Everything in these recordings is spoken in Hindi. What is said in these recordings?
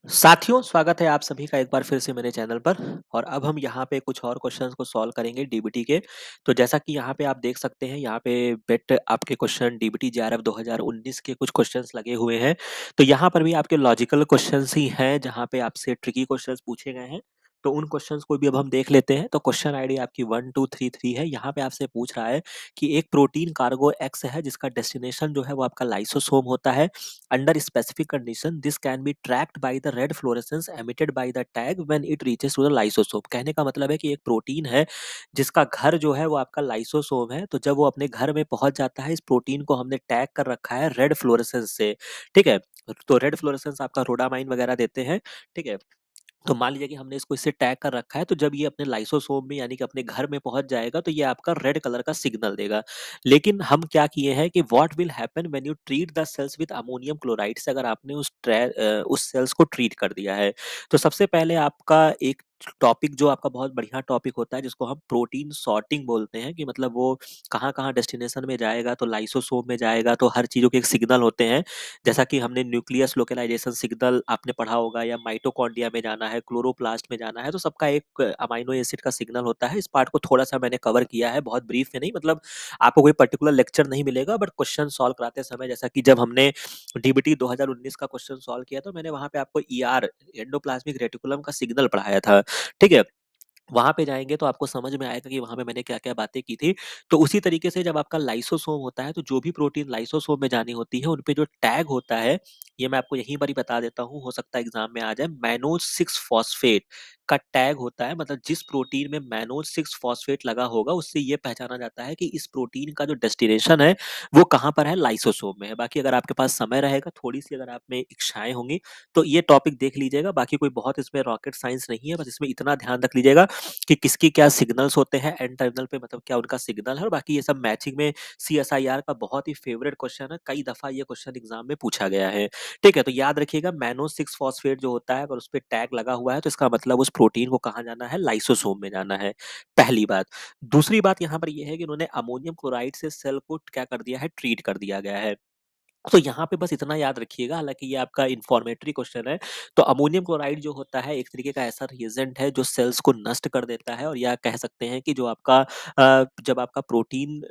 साथियों, स्वागत है आप सभी का एक बार फिर से मेरे चैनल पर। और अब हम यहाँ पे कुछ और क्वेश्चंस को सॉल्व करेंगे डीबीटी के। तो जैसा कि यहाँ पे आप देख सकते हैं, यहाँ पे बेट आपके क्वेश्चन डीबीटी जेआरएफ 2019 के कुछ क्वेश्चंस लगे हुए हैं। तो यहाँ पर भी आपके लॉजिकल क्वेश्चंस ही हैं, जहाँ पे आपसे ट्रिकी क्वेश्चंस पूछे गए हैं। तो उन क्वेश्चंस को भी अब हम देख लेते हैं। तो क्वेश्चन आईडी आपकी 1233 है। यहाँ पे आपसे पूछ रहा है कि एक प्रोटीन कार्गो एक्स है, जिसका डेस्टिनेशन जो है वो आपका लाइसोसोम होता है। Under specific condition, this can be tracked by the red fluorescence emitted by the tag when it reaches to the lysosome। कहने का मतलब है कि एक प्रोटीन है जिसका घर जो है वो आपका लाइसोसोम है। तो जब वो अपने घर में पहुंच जाता है, इस प्रोटीन को हमने टैग कर रखा है रेड फ्लोरेसेंस से। ठीक है। तो रेड फ्लोरेसेंस आपका रोडामाइन वगैरह देते हैं। ठीक है। तो मान लीजिए कि हमने इसको इससे टैग कर रखा है, तो जब ये अपने लाइसोसोम में यानी कि अपने घर में पहुंच जाएगा, तो ये आपका रेड कलर का सिग्नल देगा। लेकिन हम क्या किए हैं कि what will happen when you treat the cells with ammonium chloride से, अगर आपने उस सेल्स को ट्रीट कर दिया है। तो सबसे पहले आपका एक टॉपिक जो आपका बहुत बढ़िया टॉपिक होता है, जिसको हम प्रोटीन सॉर्टिंग बोलते हैं, कि मतलब वो कहाँ कहाँ डेस्टिनेशन में जाएगा। तो लाइसोसोम में जाएगा तो हर चीज़ों के एक सिग्नल होते हैं। जैसा कि हमने न्यूक्लियस लोकलाइजेशन सिग्नल आपने पढ़ा होगा, या माइटोकॉन्ड्रिया में जाना है, क्लोरोप्लास्ट में जाना है, तो सबका एक अमाइनो एसिड का सिग्नल होता है। इस पार्ट को थोड़ा सा मैंने कवर किया है, बहुत ब्रीफ में नहीं, मतलब आपको कोई पर्टिकुलर लेक्चर नहीं मिलेगा, बट क्वेश्चन सॉल्व कराते समय, जैसा कि जब हमने डीबीटी 2019 का क्वेश्चन सॉल्व किया, तो मैंने वहां पे आपको ईआर, एंडोप्लाज्मिक रेटिकुलम का सिग्नल पढ़ाया था। ठीक है। वहाँ पे जाएँगे तो आपको समझ में आएगा कि वहाँ पे मैंने क्या-क्या बातें की थी। तो उसी तरीके से जब आपका लाइसोसोम होता है, तो जो भी प्रोटीन लाइसोसोम में जानी होती है, उन पे जो टैग होता है, ये मैं आपको यहीं पर ही बता देता हूँ, हो सकता है एग्ज़ाम में आ जाए। मैनोज 6 फॉस्फेट का टैग होता है, मतलब जिस प्रोटीन में मैनोज 6 फॉस्फेट लगा होगा, उससे ये पहचाना जाता है कि इस प्रोटीन का जो डेस्टिनेशन है, वो कहाँ पर है, लाइसोसोम में है। बाकी अगर आपके पास समय रहेगा, थोड़ी-सी अगर आप में इच्छाएँ होंगी, तो ये टॉपिक देख लीजिएगा। बाकी कोई बहुत इसमें रॉकेट साइंस नहीं है, बस इसमें इतना ध्यान रख लीजिएगा कि किसकी क्या सिग्नल्स होते हैं एंड टर्मिनल पे, मतलब क्या उनका सिग्नल है। और बाकी ये सब मैचिंग में सीएसआईआर का बहुत ही फेवरेट क्वेश्चन है, कई दफा ये क्वेश्चन एग्जाम में पूछा गया है। ठीक है। तो याद रखिएगा, मैनो 6 फॉस्फेट जो होता है, अगर उस पर टैग लगा हुआ है, तो इसका मतलब उस प्रोटीन को कहाँ जाना है, लाइसोसोम में जाना है। पहली बात। दूसरी बात यहाँ पर यह है कि उन्होंने अमोनियम क्लोराइड से सेल को क्या कर दिया है, ट्रीट कर दिया गया है। तो यहाँ पे बस इतना याद रखिएगा, हालाँकि ये आपका इन्फॉर्मेटरी क्वेश्चन है। तो अमोनियम क्लोराइड जो होता है, एक तरीके का ऐसा रिएजेंट है जो सेल्स को नष्ट कर देता है, और या कह सकते हैं कि जो आपका जब आपका प्रोटीन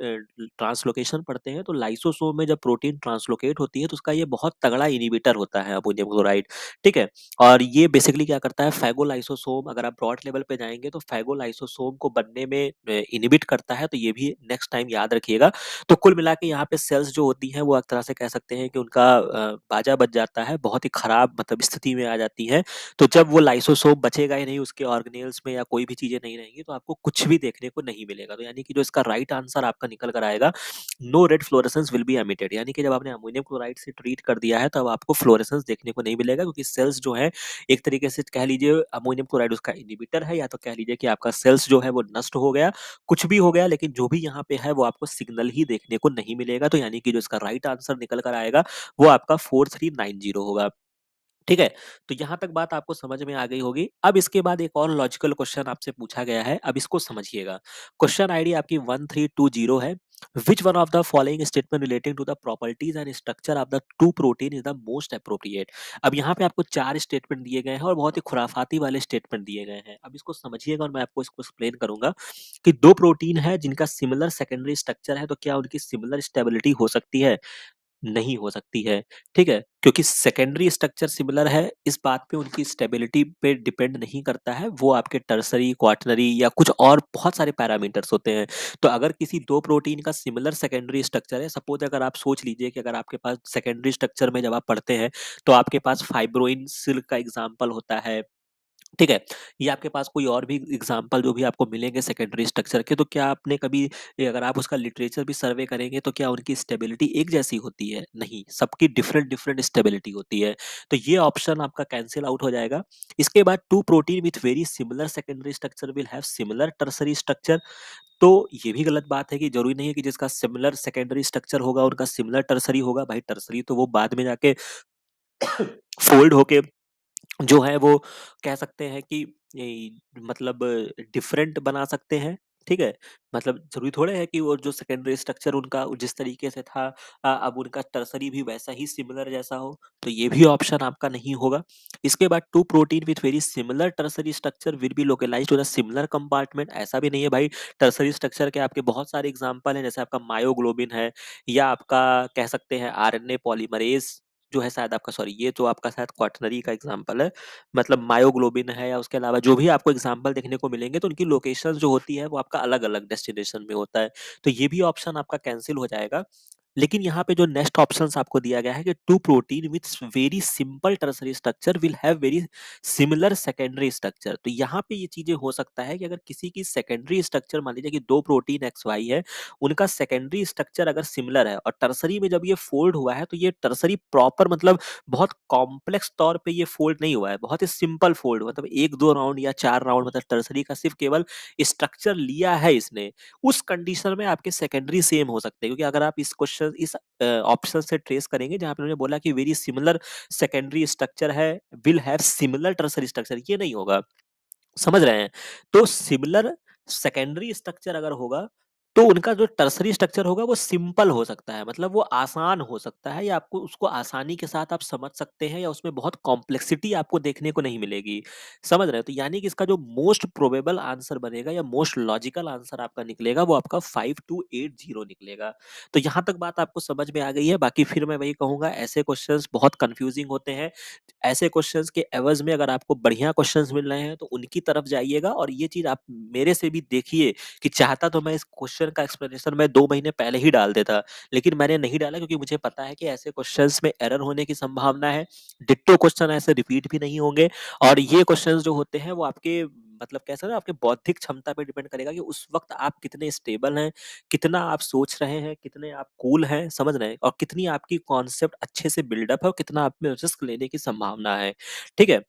ट्रांसलोकेशन पढ़ते हैं, तो लाइसोसोम में जब प्रोटीन ट्रांसलोकेट होती है, तो उसका ये बहुत तगड़ा इन्हिबिटर होता है अमोनियम क्लोराइड। ठीक है। और ये बेसिकली क्या करता है, फैगोलाइसोसोम, अगर आप ब्रॉड लेवल पे जाएँगे, तो फैगोलाइसोसोम को बनने में इन्हिबिट करता है। तो ये भी नेक्स्ट टाइम याद रखिएगा। तो कुल मिला के यहाँ पे सेल्स जो होती हैं, वो एक तरह से कह सकते हैं कि उनका बाजा बच जाता है, बहुत ही खराब मतलब स्थिति में आ जाती हैं। तो जब वो लाइसोसोम बचेगा ही नहीं, उसके ऑर्गेनेल्स में या कोई भी चीज़ें नहीं रहेंगी, तो आपको कुछ भी देखने को नहीं मिलेगा। तो यानी कि जो इसका राइट आंसर आपका निकल कर आएगा, no red fluorescence will be emitted, यानी कि जब आपने अमोनियम क्लोराइड से ट्रीट कर दिया है, तब आपको फ्लोरेसेंस देखने को नहीं मिलेगा, क्योंकि सेल्स जो है, एक तरीके से कह लीजिए अमोनियम क्लोराइड उसका इन्हिबिटर है, या तो कह लीजिए कि आपका सेल्स जो है वो नष्ट हो गया, कुछ भी हो गया, लेकिन जो भी यहाँ पे है वो आपको सिग्नल ही देखने को नहीं मिलेगा। तो यानी कि जो इसका राइट आंसर निकल कर आएगा, वो आपका 4390 होगा। ठीक है। तो यहाँ तक बात आपको समझ में आ गई होगी। अब इसके बाद एक और लॉजिकल क्वेश्चन आपसे पूछा गया है, अब इसको समझिएगा। क्वेश्चन आईडी आपकी 1320 है। Which one of the following statement relating to the properties and structure of the two protein is the most appropriate. अब यहाँ पे आपको चार स्टेटमेंट दिए गए हैं, और बहुत ही खुराफाती वाले स्टेटमेंट दिए गए हैं। अब इसको समझिएगा, और मैं आपको इसको एक्सप्लेन करूंगा कि दो प्रोटीन है जिनका सिमिलर सेकेंडरी स्ट्रक्चर है, तो क्या उनकी सिमिलर स्टेबिलिटी हो सकती है? नहीं हो सकती है। ठीक है? क्योंकि सेकेंडरी स्ट्रक्चर सिमिलर है, इस बात पे उनकी स्टेबिलिटी पे डिपेंड नहीं करता है, वो आपके टर्सरी, क्वाटरनरी या कुछ और बहुत सारे पैरामीटर्स होते हैं। तो अगर किसी दो प्रोटीन का सिमिलर सेकेंडरी स्ट्रक्चर है, सपोज अगर आप सोच लीजिए कि अगर आपके पास सेकेंडरी स्ट्रक्चर में जब आप पढ़ते हैं, तो आपके पास फाइब्रोइन सिल्क का एग्जाम्पल होता है। ठीक है? या आपके पास कोई और भी एग्जाम्पल जो भी आपको मिलेंगे सेकेंडरी स्ट्रक्चर के, तो क्या आपने कभी अगर आप उसका लिटरेचर भी सर्वे करेंगे, तो क्या उनकी स्टेबिलिटी एक जैसी होती है? नहीं, सबकी डिफरेंट डिफरेंट स्टेबिलिटी होती है। तो ये ऑप्शन आपका कैंसिल आउट हो जाएगा। इसके बाद two protein with very similar secondary structure will have similar tertiary structure. तो ये भी गलत बात है कि जरूरी नहीं है कि जिसका सिमिलर सेकेंडरी स्ट्रक्चर होगा उनका सिमिलर टर्सरी होगा। भाई टर्सरी तो वो बाद में जाके फोल्ड होके जो है वो कह सकते हैं कि मतलब डिफरेंट बना सकते हैं। ठीक है? मतलब ज़रूरी थोड़े है कि वो जो सेकेंडरी स्ट्रक्चर उनका जिस तरीके से था अब उनका टर्सरी भी वैसा ही सिमिलर जैसा हो, तो ये भी ऑप्शन आपका नहीं होगा। इसके बाद 2 protein with very similar tertiary structure will be localized to the similar compartment, ऐसा भी नहीं है भाई। टर्सरी स्ट्रक्चर के आपके बहुत सारे एग्जांपल हैं, जैसे आपका मायोग्लोबिन है या आपका कह सकते हैं आरएनए पॉलीमरेज़ जो है शायद आपका, सॉरी ये तो आपका शायद क्वाटरनरी का एग्जांपल है। मतलब मायोग्लोबिन है या उसके अलावा जो भी आपको एग्जांपल देखने को मिलेंगे तो उनकी लोकेशन जो होती है वो आपका अलग-अलग डेस्टिनेशन में होता है। तो ये भी ऑप्शन आपका कैंसल हो जाएगा। लेकिन यहाँ पे जो नेक्स्ट ऑप्शंस आपको दिया गया है कि 2 protein with very simple tertiary structure will have very similar secondary structure. तो यहाँ पे ये चीजें हो सकता है कि अगर किसी की सेकेंडरी स्ट्रक्चर, मान लीजिए कि 2 प्रोटीन एक्स वाई है, उनका सेकेंडरी स्ट्रक्चर अगर सिमिलर है और टर्सरी में जब ये फोल्ड हुआ है तो ये टर्सरी प्रॉपर मतलब बहुत कॉम्प्लेक्स तौर पे ये फोल्ड नहीं हुआ है, बहुत ही सिंपल फोल्ड, मतलब 1-2 राउंड या 4 राउंड, मतलब टर्सरी का सिर्फ केवल स्ट्रक्चर लिया है इसने, उस कंडीशन में आपके सेकेंडरी सेम हो सकते हैं। क्योंकि अगर आप इस क्वेश्चन इस ऑप्शन से ट्रेस करेंगे जहां पे उन्होंने बोला कि वेरी सिमिलर सेकेंडरी स्ट्रक्चर है will have similar tertiary structure, ये नहीं होगा। समझ रहे हैं? तो सिमिलर सेकेंडरी स्ट्रक्चर अगर होगा तो उनका जो टर्सरी स्ट्रक्चर होगा वो सिंपल हो सकता है, मतलब वो आसान हो सकता है या आपको उसको आसानी के साथ आप समझ सकते हैं या उसमें बहुत कॉम्प्लेक्सिटी आपको देखने को नहीं मिलेगी। समझ रहे हैं? तो यानी कि इसका जो मोस्ट प्रोबेबल आंसर बनेगा या मोस्ट लॉजिकल आंसर आपका निकलेगा वो आपका 5280 निकलेगा। तो यहाँ तक बात आपको समझ में आ गई है। बाकी फिर मैं वही कहूंगा, ऐसे क्वेश्चंस बहुत कंफ्यूजिंग होते हैं। ऐसे क्वेश्चंस के एवज में अगर आपको बढ़िया क्वेश्चंस मिल रहे हैं तो उनकी तरफ जाइएगा, और ये चीज आप मेरे से भी देखिए कि चाहता तो मैं इस क्वेश्चन का एक्सप्लेनेशन मैं 2 महीने पहले ही डाल देता, लेकिन मैंने नहीं डाला क्योंकि मुझे पता है कि ऐसे क्वेश्चंस में एरर होने की संभावना है। डिट्टो क्वेश्चन ऐसे रिपीट भी नहीं होंगे, और ये क्वेश्चंस जो होते हैं वो आपके मतलब कैसा ना आपके बौद्धिक क्षमता पे डिपेंड करेगा कि उस वक्त आप कितने स्टेबल हैं, कितना आप सोच रहे हैं, कितने आप कूल हैं, समझ रहे हैं, और कितनी आपकी कॉन्सेप्ट अच्छे से बिल्डअप है और कितना आप में रिस्क लेने की संभावना है। ठीक है?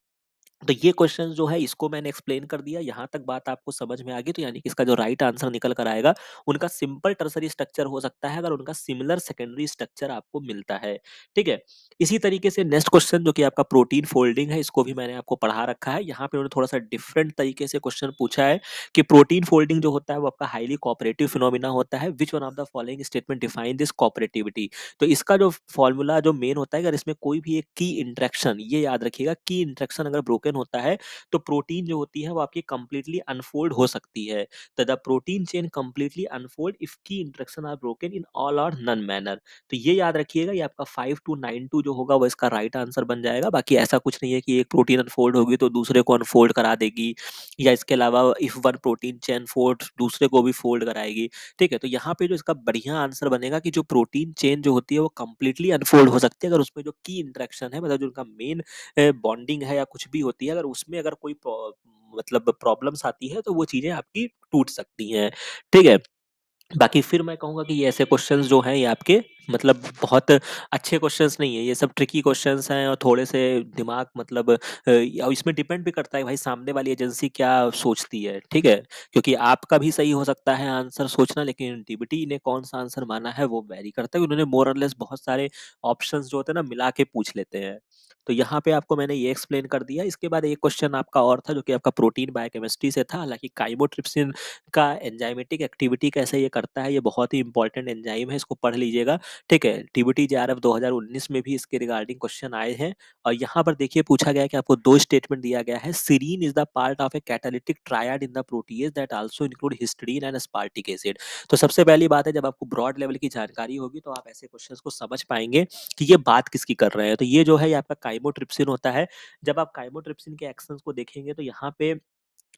तो ये क्वेश्चन जो है इसको मैंने एक्सप्लेन कर दिया, यहाँ तक बात आपको समझ में आ गई, तो यानी कि इसका जो राइट आंसर निकल कर आएगा उनका सिंपल टर्सरी स्ट्रक्चर हो सकता है अगर उनका सिमिलर सेकेंडरी स्ट्रक्चर आपको मिलता है। ठीक है? इसी तरीके से नेक्स्ट क्वेश्चन जो कि आपका प्रोटीन फोल्डिंग है, इसको भी मैंने आपको पढ़ा रखा है। यहाँ पे उन्होंने थोड़ा सा डिफरेंट तरीके से क्वेश्चन पूछा है कि प्रोटीन फोल्डिंग जो होता है वो आपका हाईली कोऑपरेटिव फिनोमिना होता है, which one of the following statement define this cooperativity. तो इसका जो फॉर्मूला जो मेन होता है, अगर इसमें कोई भी एक की इंटरेक्शन, ये याद रखिएगा, की इंटरेक्शन अगर ब्रोकन होता है तो प्रोटीन जो होती है वो आपकी कंप्लीटली अनफोल्ड हो सकती है। तो the protein chain completely unfold if की interaction are broken in all or none manner. तो ये याद रखिएगा, ये आपका 5292 जो होगा वो इसका राइट आंसर बन जाएगा। बाकी ऐसा कुछ नहीं है कि एक प्रोटीन अनफोल्ड होगी तो दूसरे को अनफोल्ड करा देगी, या इसके अलावा if one protein chain fold दूसरे को भी फोल्ड कराएगी। ठीक है? तो यहाँ पे जो इसका बढ़िया आंसर बनेगा कि जो प्रोटीन चेन जो होती है वो कंप्लीटली अनफोल्ड हो सकती है अगर उसमें जो की इंटरेक्शन है, मतलब जो उनका मेन बॉन्डिंग है या कुछ भी होती है, अगर उसमें अगर कोई मतलब प्रॉब्लम्स आती है तो वो चीजें आपकी टूट सकती हैं। ठीक है? बाकी फिर मैं कहूँगा कि ये ऐसे क्वेश्चंस जो हैं ये आपके मतलब बहुत अच्छे क्वेश्चंस नहीं है, ये सब ट्रिकी क्वेश्चंस हैं और थोड़े से दिमाग मतलब और इसमें डिपेंड भी करता है भाई सामने वाली एजेंसी क्या सोचती है। ठीक है? क्योंकि आपका भी सही हो सकता है आंसर सोचना, लेकिन डीबीटी ने कौन सा आंसर माना है वो वेरी करता है। उन्होंने मोर और लेस बहुत सारे ऑप्शंस जो होते हैं ना मिला के पूछ लेते हैं। तो यहाँ पे आपको मैंने ये एक्सप्लेन कर दिया। इसके बाद एक क्वेश्चन आपका और था जो कि आपका प्रोटीन बायोकेमिस्ट्री से था, हालांकि काइमोट्रिप्सिन का एंजाइमेटिक एक्टिविटी कैसे ये करता है, ये बहुत ही इंपॉर्टेंट एंजाइम है, इसको पढ़ लीजिएगा। ठीक है? टीबीटी जेआरएफ 2019 में भी इसके रिगार्डिंग क्वेश्चन आए हैं, और यहाँ पर देखिए पूछा गया है कि आपको 2 स्टेटमेंट दिया गया है। Serine is the part of a catalytic triad in the protease that also include histidine and aspartic acid. तो सबसे पहली बात है, जब आपको ब्रॉड लेवल की जानकारी होगी तो आप ऐसे क्वेश्चंस को समझ पाएंगे कि ये बात किसकी कर रहे हैं। तो ये जो है ये आपका काइमोट्रिप्सिन होता है। जब आप काइमोट्रिप्सिन के एक्शंस को देखेंगे तो यहाँ पे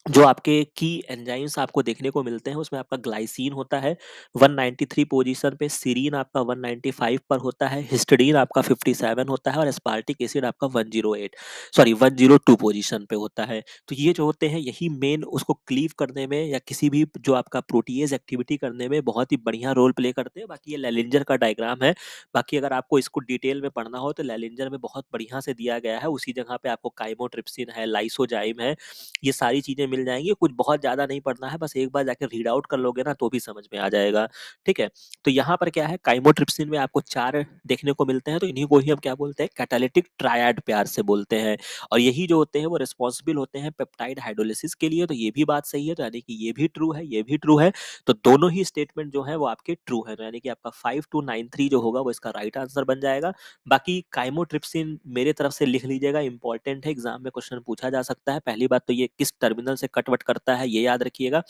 जो आपके की एंजाइम्स आपको देखने को मिलते हैं उसमें आपका ग्लाइसिन होता है 193 पोजीशन पे, सीरीन आपका 195 पर होता है, हिस्टीडीन आपका 57 होता है, और एस्पार्टिक एसिड आपका 108 सॉरी 102 पोजीशन पे होता है। तो ये जो होते हैं यही मेन उसको क्लीव करने में या किसी भी जो आपका प्रोटीएज एक्टिविटी करने में बहुत ही बढ़िया रोल प्ले करते हैं। बाकी ये लेलिंजर का डायग्राम है, बाकी अगर आपको इसको डिटेल में पढ़ना हो तो लेलिंजर में बहुत बढ़िया से दिया गया है, उसी जगह पे आपको काइमोट्रिप्सिन है, लाइसोजाइम है, ये सारी चीजें मिल जाएँगी, कुछ बहुत ज़्यादा नहीं पढ़ना है, बस एक बार जाके रीड आउट कर लोगे ना तो भी समझ में आ जाएगा, ठीक है? तो यहाँ पर क्या है, काइमोट्रिप्सिन में आपको 4 देखने को मिलते हैं, तो इन्हीं को ही हम क्या बोलते हैं, कैटालिटिक ट्रायड प्यार से बोलते हैं। और यही जो होते हैं वो रिस्पॉन्सिबल होते हैं पेप्टाइड हाइड्रोलिसिस के लिए, तो ये भी बात सही है, तो यानी कि ये भी ट्रू है, ये भी ट्रू है। तो दोनों ही स्टेटमेंट जो है वो आपके ट्रू है, तो यानी कि आपका 5293 जो होगा वो इसका राइट आंसर बन जाएगा। बाकी काइमोट्रिप्सिन मेरे तरफ से लिख लीजिएगा, इंपॉर्टेंट है, एग्जाम में क्वेश्चन पूछा जा सकता है। पहली बात तो ये किस टर्मिनल से कटवट करता है ये याद रखिएगा।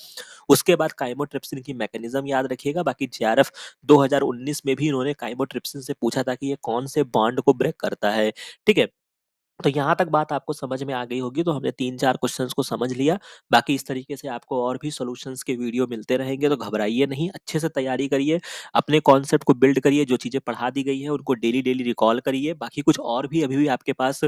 उसके बाद काइमोट्रिप्सिन की मैकेनिज्म याद रखिएगा। बाकी जेआरएफ 2019 में भी इन्होंने काइमोट्रिप्सिन से पूछा था कि ये कौन से बॉन्ड को ब्रेक करता है, ठीक है? तो यहाँ तक बात आपको समझ में आ गई होगी, तो हमने 3-4 क्वेश्चंस को समझ लिया। बाकी इस तरीके से आपको और भी सॉल्यूशंस के वीडियो मिलते रहेंगे, तो घबराइए नहीं, अच्छे से तैयारी करिए, अपने कॉन्सेप्ट को बिल्ड करिए, जो चीज़ें पढ़ा दी गई हैं उनको डेली-डेली रिकॉल करिए। बाकी कुछ और भी अभी भी आपके पास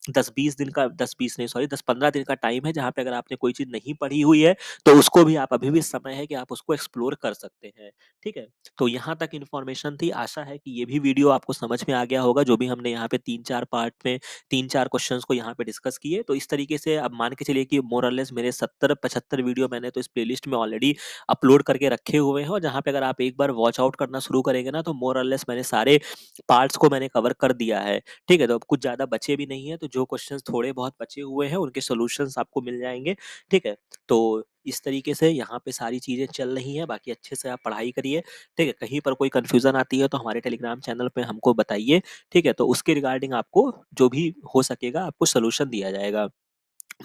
10-20 दिन का 10-20 नहीं सॉरी 10-15 दिन का टाइम है, जहाँ पे अगर आपने कोई चीज़ नहीं पढ़ी हुई है, तो उसको भी आप अभी भी समय है कि आप उसको एक्सप्लोर कर सकते हैं, ठीक है? तो यहाँ तक इन्फॉर्मेशन थी, आशा है कि ये भी वीडियो आपको समझ में आ गया होगा, जो भी हमने यहाँ पे 3-4 पार्ट में 3-4 क्वेश्चंस को यहाँ पे डिस्कस किए। तो इस तरीके से अब मान के चलिए कि मोर और लेस मेरे 70-75 वीडियो मैंने तो इस प्लेलिस्ट में ऑलरेडी अपलोड करके रखे हुए हैं, और जहाँ पे अगर आप एक बार वॉच आउट करना शुरू करेंगे ना, तो मोर और लेस मैंने सारे पार्ट्स को मैंने कवर कर दिया है, ठीक है? तो अब कुछ ज़्यादा बचे भी नहीं है, तो जो क्वेश्चंस थोड़े बहुत बचे हुए हैं उनके सॉल्यूशंस आपको मिल जाएँगे, ठीक है? तो इस तरीके से यहाँ पे सारी चीज़ें चल रही हैं, बाकी अच्छे से आप पढ़ाई करिए, ठीक है? कहीं पर कोई कन्फ्यूज़न आती है तो हमारे टेलीग्राम चैनल पे हमको बताइए, ठीक है? तो उसके रिगार्डिंग आपको जो भी हो सकेगा आपको सॉल्यूशन दिया जाएगा।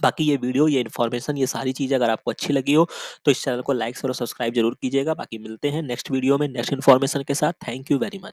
बाकी ये वीडियो, ये इन्फॉर्मेशन, ये सारी चीज़ें अगर आपको अच्छी लगी हो, तो इस चैनल को लाइक और सब्सक्राइब ज़रूर कीजिएगा। बाकी मिलते हैं नेक्स्ट वीडियो में नेक्स्ट इन्फॉर्मेशन के साथ। Thank you very much.